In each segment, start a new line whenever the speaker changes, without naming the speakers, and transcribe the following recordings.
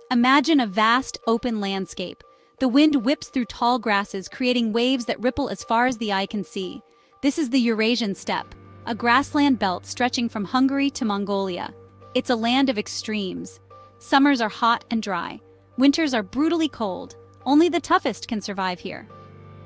Imagine a vast, open landscape. The wind whips through tall grasses, creating waves that ripple as far as the eye can see. This is the Eurasian Steppe, a grassland belt stretching from Hungary to Mongolia. It's a land of extremes. Summers are hot and dry. Winters are brutally cold. Only the toughest can survive here.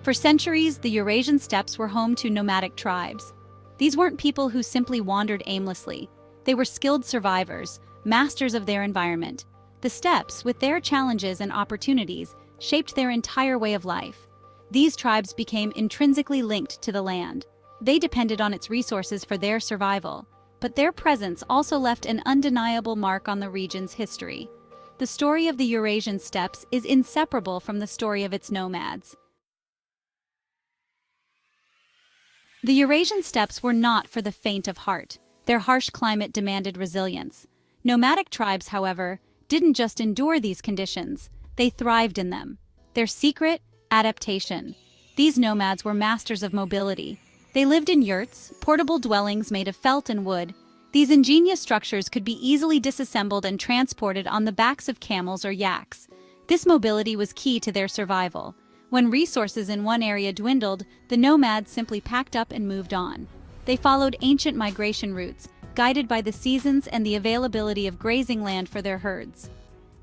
For centuries, the Eurasian steppes were home to nomadic tribes. These weren't people who simply wandered aimlessly. They were skilled survivors, masters of their environment. The steppes, with their challenges and opportunities, shaped their entire way of life. These tribes became intrinsically linked to the land. They depended on its resources for their survival, but their presence also left an undeniable mark on the region's history. The story of the Eurasian steppes is inseparable from the story of its nomads. The Eurasian steppes were not for the faint of heart. Their harsh climate demanded resilience. Nomadic tribes, however, didn't just endure these conditions, they thrived in them. Their secret? Adaptation. These nomads were masters of mobility. They lived in yurts, portable dwellings made of felt and wood. These ingenious structures could be easily disassembled and transported on the backs of camels or yaks. This mobility was key to their survival. When resources in one area dwindled, the nomads simply packed up and moved on. They followed ancient migration routes, guided by the seasons and the availability of grazing land for their herds.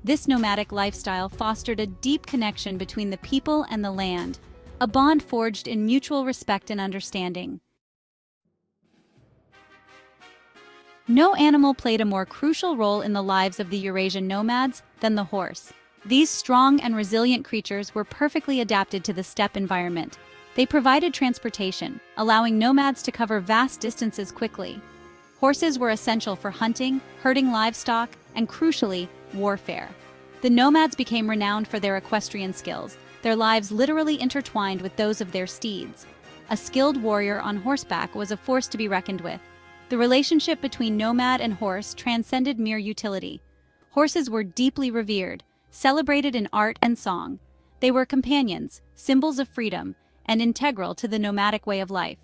This nomadic lifestyle fostered a deep connection between the people and the land, a bond forged in mutual respect and understanding. No animal played a more crucial role in the lives of the Eurasian nomads than the horse. These strong and resilient creatures were perfectly adapted to the steppe environment. They provided transportation, allowing nomads to cover vast distances quickly. Horses were essential for hunting, herding livestock, and crucially, warfare. The nomads became renowned for their equestrian skills, their lives literally intertwined with those of their steeds. A skilled warrior on horseback was a force to be reckoned with. The relationship between nomad and horse transcended mere utility. Horses were deeply revered, celebrated in art and song. They were companions, symbols of freedom, and integral to the nomadic way of life.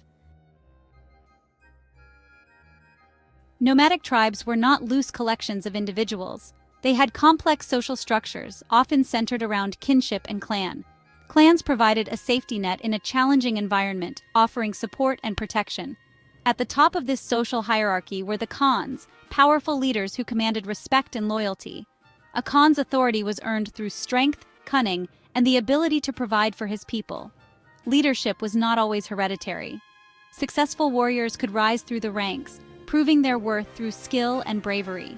Nomadic tribes were not loose collections of individuals. They had complex social structures, often centered around kinship and clan. Clans provided a safety net in a challenging environment, offering support and protection. At the top of this social hierarchy were the khans, powerful leaders who commanded respect and loyalty. A khan's authority was earned through strength, cunning, and the ability to provide for his people. Leadership was not always hereditary. Successful warriors could rise through the ranks, proving their worth through skill and bravery.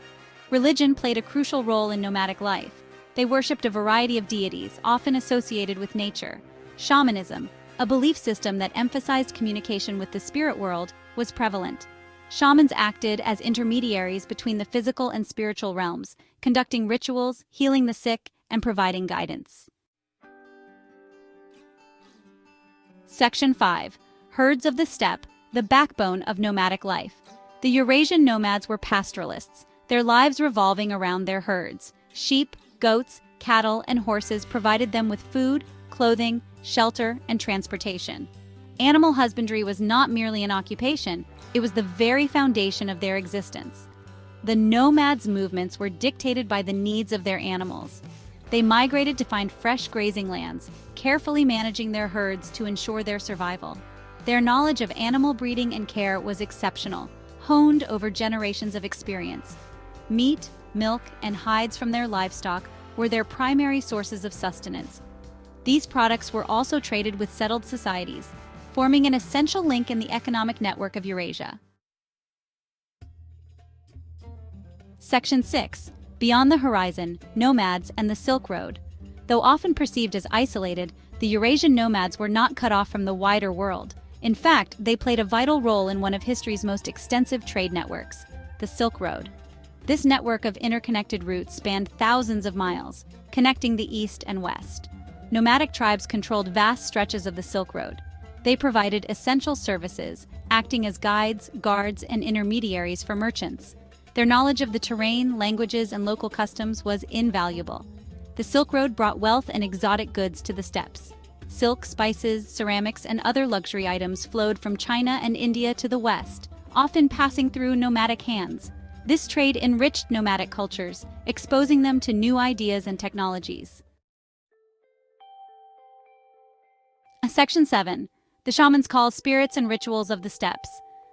Religion played a crucial role in nomadic life. They worshipped a variety of deities, often associated with nature. Shamanism, a belief system that emphasized communication with the spirit world, was prevalent. Shamans acted as intermediaries between the physical and spiritual realms, conducting rituals, healing the sick, and providing guidance. Section 5. Herds of the steppe, the backbone of nomadic life. The Eurasian nomads were pastoralists, their lives revolving around their herds. Sheep, goats, cattle, and horses provided them with food, clothing, shelter, and transportation. Animal husbandry was not merely an occupation, it was the very foundation of their existence. The nomads' movements were dictated by the needs of their animals. They migrated to find fresh grazing lands, carefully managing their herds to ensure their survival. Their knowledge of animal breeding and care was exceptional, honed over generations of experience. Meat, milk, and hides from their livestock were their primary sources of sustenance. These products were also traded with settled societies, forming an essential link in the economic network of Eurasia. Section 6. Beyond the horizon, nomads and the Silk Road. Though often perceived as isolated, the Eurasian nomads were not cut off from the wider world. In fact, they played a vital role in one of history's most extensive trade networks, the Silk Road. This network of interconnected routes spanned thousands of miles, connecting the east and west. Nomadic tribes controlled vast stretches of the Silk Road. They provided essential services, acting as guides, guards, and intermediaries for merchants. Their knowledge of the terrain, languages, and local customs was invaluable. The Silk Road brought wealth and exotic goods to the steppes. Silk, spices, ceramics, and other luxury items flowed from China and India to the west, often passing through nomadic hands. This trade enriched nomadic cultures, exposing them to new ideas and technologies. Section 7. The shamans call spirits and rituals of the steppes.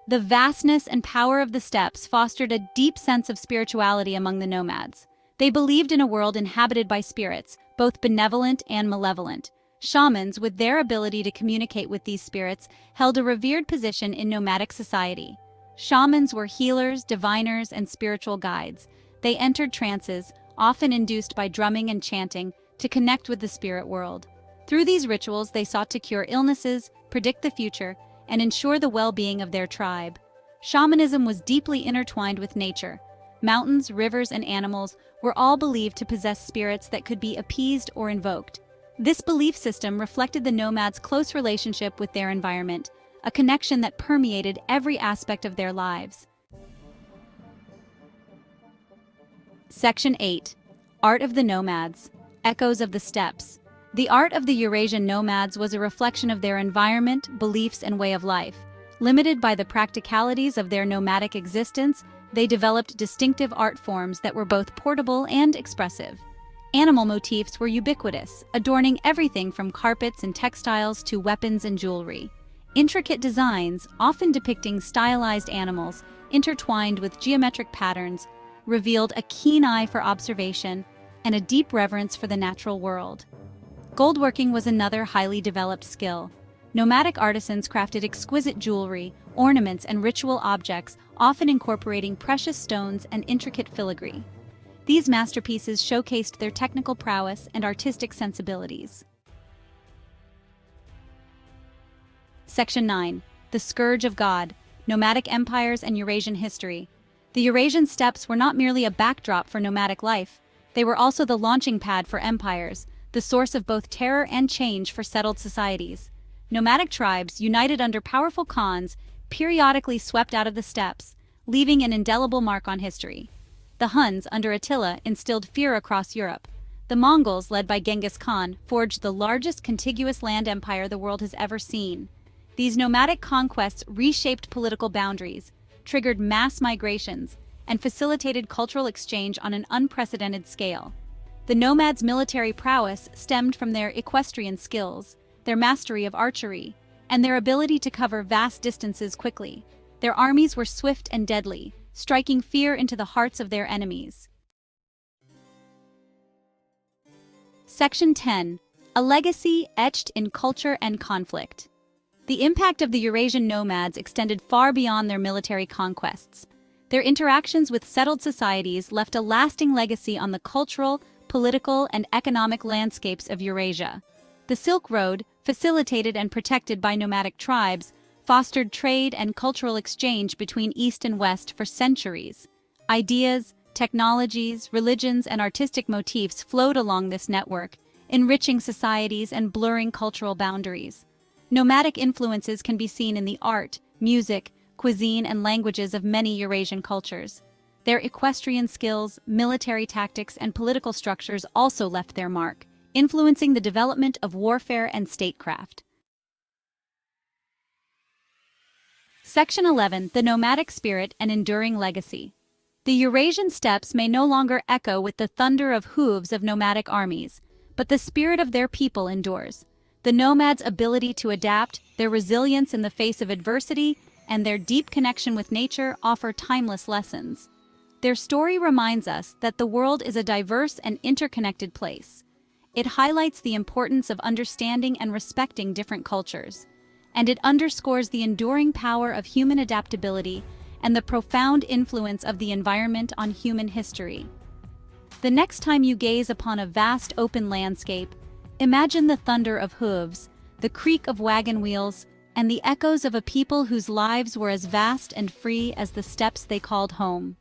The vastness and power of the steppes fostered a deep sense of spirituality among the nomads. They believed in a world inhabited by spirits, both benevolent and malevolent. Shamans, with their ability to communicate with these spirits, held a revered position in nomadic society. Shamans were healers, diviners, and spiritual guides. They entered trances, often induced by drumming and chanting, to connect with the spirit world. Through these rituals, they sought to cure illnesses, predict the future, and ensure the well-being of their tribe. Shamanism was deeply intertwined with nature. Mountains, rivers, and animals were all believed to possess spirits that could be appeased or invoked. This belief system reflected the nomads' close relationship with their environment, a connection that permeated every aspect of their lives. Section 8. Art of the Nomads. Echoes of the Steppes. The art of the Eurasian nomads was a reflection of their environment, beliefs, and way of life. Limited by the practicalities of their nomadic existence, they developed distinctive art forms that were both portable and expressive. Animal motifs were ubiquitous, adorning everything from carpets and textiles to weapons and jewelry. Intricate designs, often depicting stylized animals, intertwined with geometric patterns, revealed a keen eye for observation and a deep reverence for the natural world. Goldworking was another highly developed skill. Nomadic artisans crafted exquisite jewelry, ornaments, and ritual objects, often incorporating precious stones and intricate filigree. These masterpieces showcased their technical prowess and artistic sensibilities. Section 9. The Scourge of God. Nomadic Empires and Eurasian History. The Eurasian steppes were not merely a backdrop for nomadic life, they were also the launching pad for empires, the source of both terror and change for settled societies. Nomadic tribes, united under powerful khans, periodically swept out of the steppes, leaving an indelible mark on history. The Huns, under Attila, instilled fear across Europe. The Mongols, led by Genghis Khan, forged the largest contiguous land empire the world has ever seen. These nomadic conquests reshaped political boundaries, triggered mass migrations, and facilitated cultural exchange on an unprecedented scale. The nomads' military prowess stemmed from their equestrian skills, their mastery of archery, and their ability to cover vast distances quickly. Their armies were swift and deadly, striking fear into the hearts of their enemies. Section 10. A legacy etched in culture and conflict. The impact of the Eurasian nomads extended far beyond their military conquests. Their interactions with settled societies left a lasting legacy on the cultural, political, and economic landscapes of Eurasia. The Silk Road, facilitated and protected by nomadic tribes, fostered trade and cultural exchange between East and West for centuries. Ideas, technologies, religions, and artistic motifs flowed along this network, enriching societies and blurring cultural boundaries. Nomadic influences can be seen in the art, music, cuisine, and languages of many Eurasian cultures. Their equestrian skills, military tactics, and political structures also left their mark, influencing the development of warfare and statecraft. Section 11. The Nomadic Spirit and Enduring Legacy. The Eurasian steppes may no longer echo with the thunder of hooves of nomadic armies, but the spirit of their people endures. The nomads' ability to adapt, their resilience in the face of adversity, and their deep connection with nature offer timeless lessons. Their story reminds us that the world is a diverse and interconnected place. It highlights the importance of understanding and respecting different cultures, and it underscores the enduring power of human adaptability and the profound influence of the environment on human history. The next time you gaze upon a vast open landscape, imagine the thunder of hooves, the creak of wagon wheels, and the echoes of a people whose lives were as vast and free as the steppes they called home.